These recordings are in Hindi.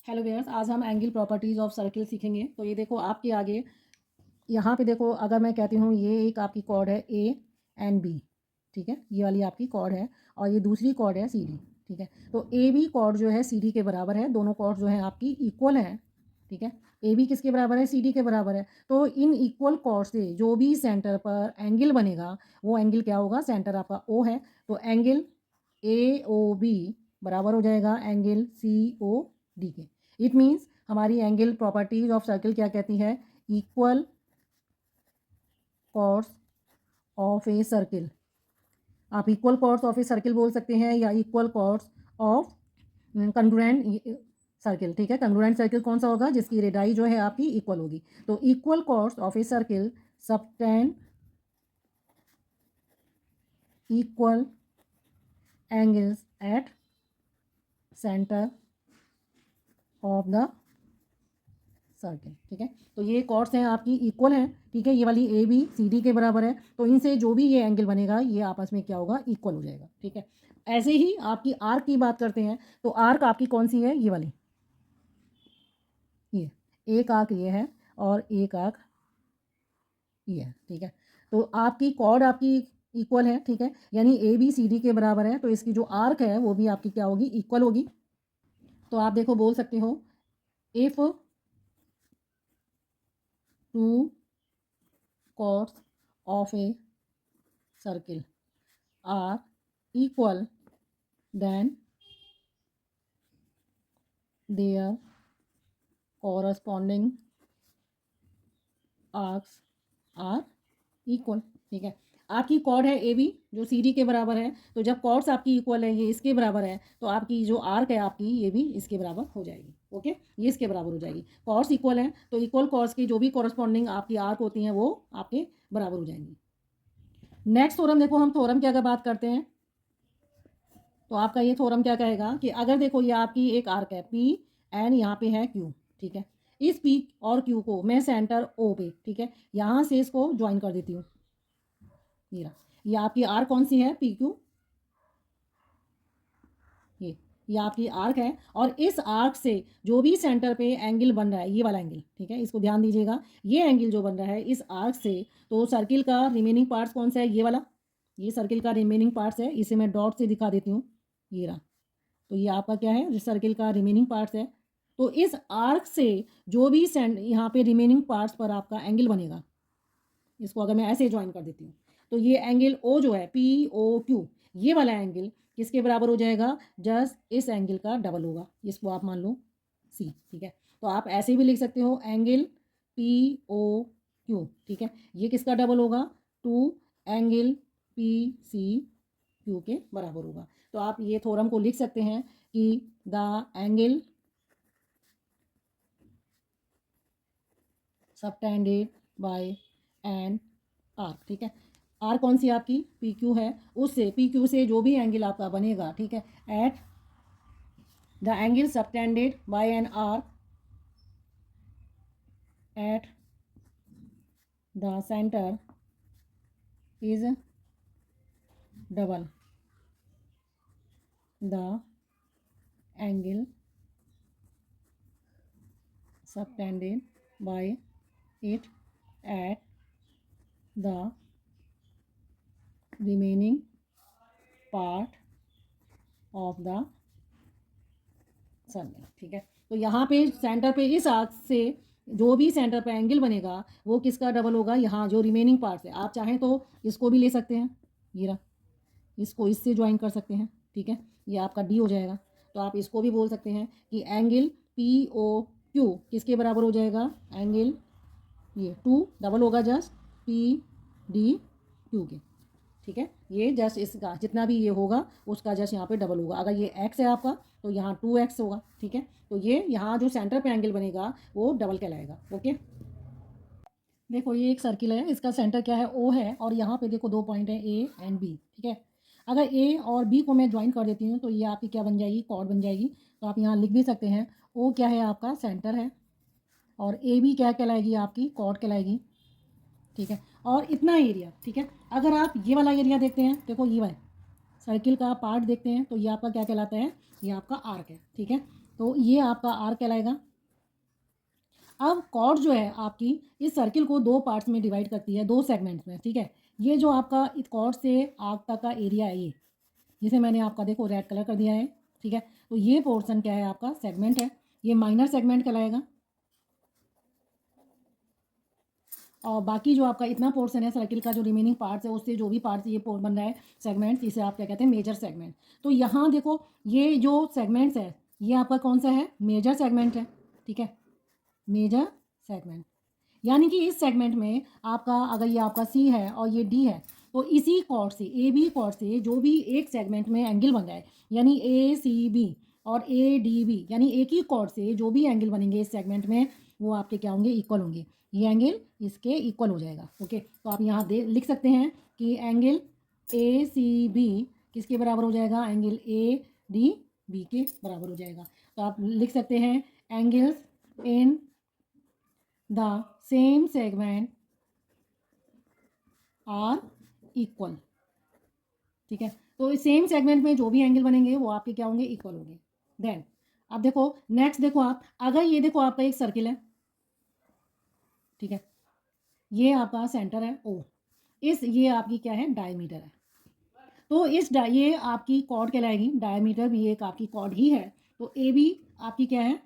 हेलो व्यूअर्स, आज हम एंगल प्रॉपर्टीज़ ऑफ सर्किल सीखेंगे। तो ये देखो आपके आगे यहाँ पे देखो, अगर मैं कहती हूँ ये एक आपकी कॉर्ड है ए एंड बी, ठीक है, ये वाली आपकी कॉर्ड है और ये दूसरी कॉर्ड है सी डी, ठीक है। तो ए बी कॉर्ड जो है सी डी के बराबर है, दोनों कॉर्ड जो है आपकी इक्वल हैं, ठीक है। ए बी किसके बराबर है? सी डी के बराबर है। तो इन इक्वल कॉर्ड से जो भी सेंटर पर एंगल बनेगा वो एंगल क्या होगा? सेंटर आपका ओ है, तो एंगल ए ओ बी बराबर हो जाएगा एंगल सी ओ डी के। इट मीन्स हमारी एंगल प्रॉपर्टीज ऑफ सर्किल क्या कहती है? Equal chords of a circle. आप equal chords of a circle बोल सकते हैं या equal chords of congruent circle, ठीक है। कंग्रुएंट सर्किल कौन सा होगा? जिसकी रेडियाई जो है आपकी इक्वल होगी। तो equal chords of a circle subtend equal angles at centre of the circle, ठीक है। तो ये कॉर्ड्स हैं आपकी इक्वल हैं, ठीक है। ये वाली ए बी सी डी के बराबर है, तो इनसे जो भी ये एंगल बनेगा ये आपस में क्या होगा? इक्वल हो जाएगा, ठीक है। ऐसे ही आपकी आर्क की बात करते हैं, तो आर्क आपकी कौन सी है? ये वाली, ये एक आर्क ये है और एक आर्क ये है, ठीक है। तो आपकी कॉर्ड आपकी इक्वल है, ठीक है, यानी ए बी सी डी के बराबर है, तो इसकी जो आर्क है वो भी आपकी क्या होगी? इक्वल होगी। तो आप देखो बोल सकते हो, if two chords of a circle are equal, then their corresponding arcs are equal, ठीक है। आपकी कॉर्ड है ए बी जो सी डी के बराबर है, तो जब कॉर्ड्स आपकी इक्वल है, ये इसके बराबर है, तो आपकी जो आर्क है आपकी ये भी इसके बराबर हो जाएगी, ओके। ये इसके बराबर हो जाएगी। कॉर्ड्स इक्वल हैं तो इक्वल कॉर्ड्स की जो भी कॉरस्पॉन्डिंग आपकी आर्क होती हैं वो आपके बराबर हो जाएंगी। नेक्स्ट थ्योरम देखो, हम थ्योरम की अगर बात करते हैं तो आपका ये थ्योरम क्या कहेगा कि अगर देखो ये आपकी एक आर्क है पी एंड यहाँ पे है क्यू, ठीक है। इस पी और क्यू को मैं सेंटर ओ पे, ठीक है, यहाँ से इसको ज्वाइन कर देती हूँ। ये आपकी आर्क कौन सी है? पी क्यू, ये आपकी आर्क है और इस आर्क से जो भी सेंटर पे एंगल बन रहा है, ये वाला एंगल, ठीक है, इसको ध्यान दीजिएगा, ये एंगल जो बन रहा है इस आर्क से, तो सर्किल का रिमेनिंग पार्ट्स कौन सा है? ये वाला, ये सर्किल का रिमेनिंग पार्ट्स है, इसे मैं डॉट से दिखा देती हूँ, ये रहा। तो ये आपका क्या है? सर्किल का रिमेनिंग पार्ट्स है। तो इस आर्क से जो भी यहाँ पे रिमेनिंग पार्ट्स पर आपका एंगल बनेगा, इसको अगर मैं ऐसे ज्वाइन कर देती हूँ, तो ये एंगल ओ जो है पी ओ क्यू, ये वाला एंगल किसके बराबर हो जाएगा? जस्ट इस एंगल का डबल होगा। इसको आप मान लो सी, ठीक है। तो आप ऐसे भी लिख सकते हो एंगल पी ओ क्यू, ठीक है, ये किसका डबल होगा? Two angle P C Q के बराबर होगा। तो आप ये थ्योरम को लिख सकते हैं कि the angle subtended bye an arc, ठीक है। आर कौन सी आपकी? पी क्यू है, उससे पी क्यू से जो भी एंगल आपका बनेगा, ठीक है, at the angle subtended bye an arc at the centre is double the angle subtended bye it at the remaining part of the circle, ठीक है। तो यहाँ पे सेंटर पे इस आर्क से जो भी सेंटर पे एंगल बनेगा वो किसका डबल होगा? यहाँ जो रिमेनिंग पार्ट्स है, आप चाहें तो इसको भी ले सकते हैं, ये रहा, इसको इससे ज्वाइन कर सकते हैं, ठीक है, ये आपका डी हो जाएगा। तो आप इसको भी बोल सकते हैं कि एंगल पी ओ क्यू किसके बराबर हो जाएगा? एंगल ये टू डबल होगा जस्ट पी डी क्यू के, ठीक है। ये जस्ट इसका जितना भी ये होगा उसका जस्ट यहाँ पे डबल होगा। अगर ये एक्स है आपका तो यहाँ 2x होगा, ठीक है। तो ये यहाँ जो सेंटर पे एंगल बनेगा वो डबल कहलाएगा, ओके। देखो ये एक सर्किल है, इसका सेंटर क्या है? ओ है, और यहाँ पे देखो दो पॉइंट है ए एंड बी, ठीक है। अगर ए और बी को मैं ज्वाइन कर देती हूँ तो ये आपकी क्या बन जाएगी? कॉर्ड बन जाएगी। तो आप यहाँ लिख भी सकते हैं ओ क्या है? आपका सेंटर है, और ए बी क्या कहलाएगी? आपकी कॉर्ड कहलाएगी, ठीक है। और इतना एरिया, ठीक है। अगर आप ये वाला एरिया देखते हैं, देखो ये वाला सर्किल का पार्ट देखते हैं, तो ये आपका क्या कहलाता है? ये आपका आर्क है, ठीक है। तो ये आपका आर्क कहलाएगा। अब कॉर्ड जो है आपकी इस सर्किल को दो पार्ट्स में डिवाइड करती है, दो सेगमेंट्स में, ठीक है। ये जो आपका इस कॉर्ड से आर्क तक का एरिया है, ये जिसे मैंने आपका देखो रेड कलर कर दिया है, ठीक है। तो ये पोर्शन क्या है आपका सेगमेंट है, ये माइनर सेगमेंट कहलाएगा। और बाकी जो आपका इतना पोर्शन है सर्किल का, जो रिमेनिंग पार्ट्स है उससे जो भी पार्ट्स ये बन रहा है सेगमेंट, इसे आप क्या कहते हैं, मेजर सेगमेंट। तो यहाँ देखो ये जो सेगमेंट्स है ये आपका कौन सा है, मेजर सेगमेंट है, ठीक है, मेजर सेगमेंट। यानी कि इस सेगमेंट में आपका अगर ये आपका सी है और ये डी है, तो इसी कॉर्ड से ए बी कॉर्ड से जो भी एक सेगमेंट में एंगल बन जाए, यानी ए सी बी और ए डी बी, यानी एक ही कॉर्ड से जो भी एंगल बनेंगे इस सेगमेंट में वो आपके क्या होंगे, इक्वल होंगे। ये एंगल इसके इक्वल हो जाएगा। ओके, तो आप यहाँ दे लिख सकते हैं कि एंगल ए सी बी किसके बराबर हो जाएगा, एंगल ए डी बी के बराबर हो जाएगा। तो आप लिख सकते हैं angles in the same segment are equal, ठीक है। तो इस सेम सेगमेंट में जो भी एंगल बनेंगे वो आपके क्या होंगे, इक्वल होंगे। देन अब देखो नेक्स्ट, देखो आप अगर ये देखो आपका एक सर्किल है, ठीक है, ये आपका सेंटर है ओ, इस ये आपकी क्या है, डायमीटर है। तो ये आपकी कॉर्ड कहलाएगी, डायमीटर भी एक आपकी कॉर्ड ही है। तो ए बी आपकी क्या है,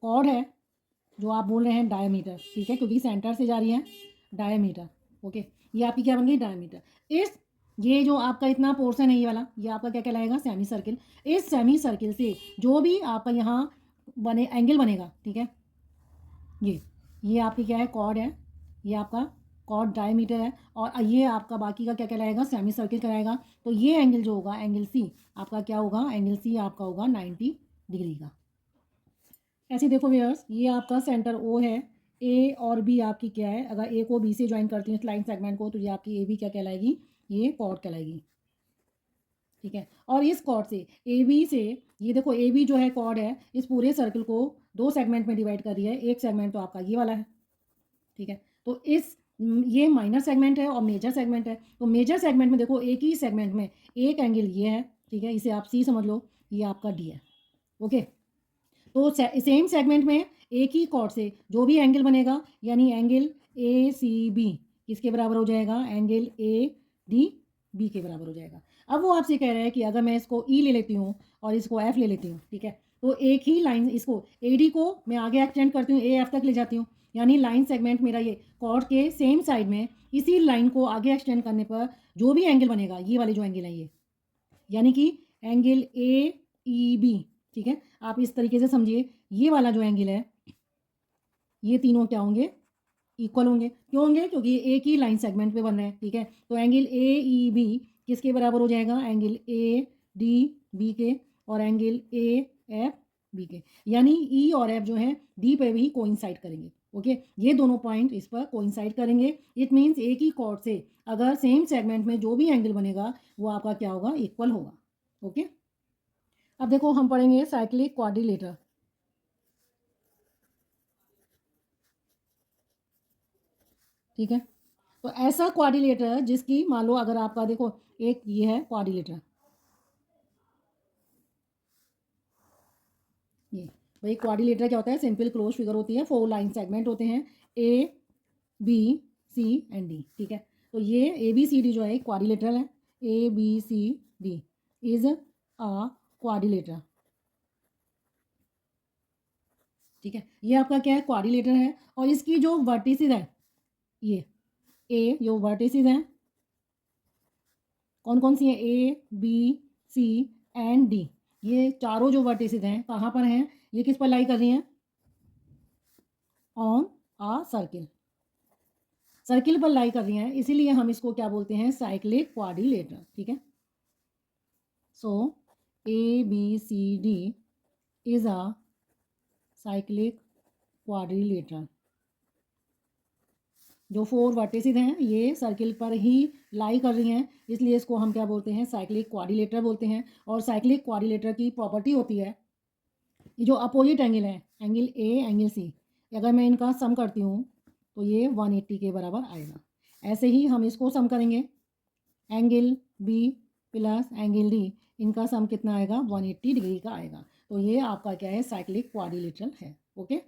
कॉर्ड है, जो आप बोल रहे हैं डायमीटर, ठीक है, क्योंकि सेंटर से जा रही है डायमीटर। ओके, ये आपकी क्या बन गई, डायमीटर। इस ये जो आपका इतना पोर्शन है ये वाला, ये आपका क्या कहलाएगा, सेमी सर्किल। इस सेमी सर्किल से जो भी आपका यहाँ बने एंगल बनेगा, ठीक है, ये आपकी क्या है, कॉर्ड है, ये आपका कॉर्ड डायमीटर है, और ये आपका बाकी का क्या कहलाएगा, सेमी सर्किल कहलाएगा। तो ये एंगल जो होगा, एंगल सी आपका क्या होगा, एंगल सी आपका होगा 90 डिग्री का। ऐसे देखो व्यूअर्स, ये आपका सेंटर ओ है, ए और बी आपकी क्या है, अगर ए को बी से ज्वाइन करती है इस लाइन सेगमेंट को, तो ये आपकी ए बी क्या कहलाएगी, ये कॉर्ड कहलाएगी, ठीक है। और इस कॉर्ड से ए बी से, ये देखो ए बी जो है कॉर्ड है, इस पूरे सर्कल को दो सेगमेंट में डिवाइड कर रही है। एक सेगमेंट तो आपका ये वाला है, ठीक है। तो ये माइनर सेगमेंट है और मेजर सेगमेंट है। तो मेजर सेगमेंट में देखो एक ही सेगमेंट में एक एंगल ये है, ठीक है, इसे आप सी समझ लो, ये आपका डी है। ओके, तो सेम सेगमेंट में एक ही कॉर्ड से जो भी एंगल बनेगा, यानी एंगल ए सी बी किसके बराबर हो जाएगा, एंगल ए डी बी के बराबर हो जाएगा। अब वो आपसे कह रहा है कि अगर मैं इसको ई ले लेती हूँ और इसको एफ ले लेती हूँ, ठीक है, तो एक ही लाइन, इसको ए डी को मैं आगे एक्सटेंड करती हूँ, ए एफ तक ले जाती हूँ, यानी लाइन सेगमेंट मेरा ये कॉर्ड के सेम साइड में इसी लाइन को आगे एक्सटेंड करने पर जो भी एंगल बनेगा, ये वाले जो एंगल है ये, यानी कि एंगल ए ई बी, ठीक है। आप इस तरीके से समझिए, ये वाला जो एंगल है, ये तीनों क्या होंगे, इक्वल होंगे। क्यों होंगे, क्योंकि ये एक ही लाइन सेगमेंट पे बन रहे हैं, ठीक है। तो एंगल ए ई बी किसके बराबर हो जाएगा, एंगल ए डी बी के, और एंगल ए एफ बी के, यानी ई और एफ जो है डी पे भी कोइंसाइड करेंगे। ओके, ये दोनों पॉइंट इस पर कोइंसाइड करेंगे। इट मीन्स एक ही कॉर्ड से अगर सेम सेगमेंट में जो भी एंगल बनेगा वो आपका क्या होगा, इक्वल होगा। ओके, अब देखो हम पढ़ेंगे साइक्लिक क्वाड्रिलेटर, ठीक है। तो ऐसा क्वाड्रिलेटर जिसकी मान लो, अगर आपका देखो एक ये है क्वाड्रिलेटर, ये भाई क्वाड्रिलेटर क्या होता है, सिंपल क्लोज फिगर होती है, 4 लाइन सेगमेंट होते हैं, A B C and D, ठीक है। तो ये ए बी सी डी जो है क्वाड्रिलेटरल है, A B C D is a quadrilateral, ठीक है। ये आपका क्या है, क्वाड्रिलेटर है। और इसकी जो वर्टिसेस है, ये ए जो वर्टिसेस हैं कौन कौन सी हैं, A B C and D, ये चारों जो वर्टिसेस हैं कहाँ पर हैं, ये किस पर लाई कर रही हैं, ऑन आ सर्किल, सर्किल पर लाई कर रही हैं, इसीलिए हम इसको क्या बोलते हैं, साइक्लिक क्वाड्रिलेटर, ठीक है। So A B C D is a cyclic quadrilateral. जो 4 वर्टिसेस हैं ये सर्किल पर ही लाई कर रही हैं, इसलिए इसको हम क्या बोलते हैं, साइक्लिक क्वाड्रिलेटर बोलते हैं। और साइक्लिक क्वाड्रिलेटर की प्रॉपर्टी होती है, ये जो अपोजिट एंगल है, एंगल ए एंगल सी, अगर मैं इनका सम करती हूँ तो ये 180 के बराबर आएगा। ऐसे ही हम इसको सम करेंगे, angle B plus angle D, इनका सम कितना आएगा, 180 डिग्री का आएगा। तो ये आपका क्या है, साइक्लिक क्वाड्रिलेटरल है। ओके।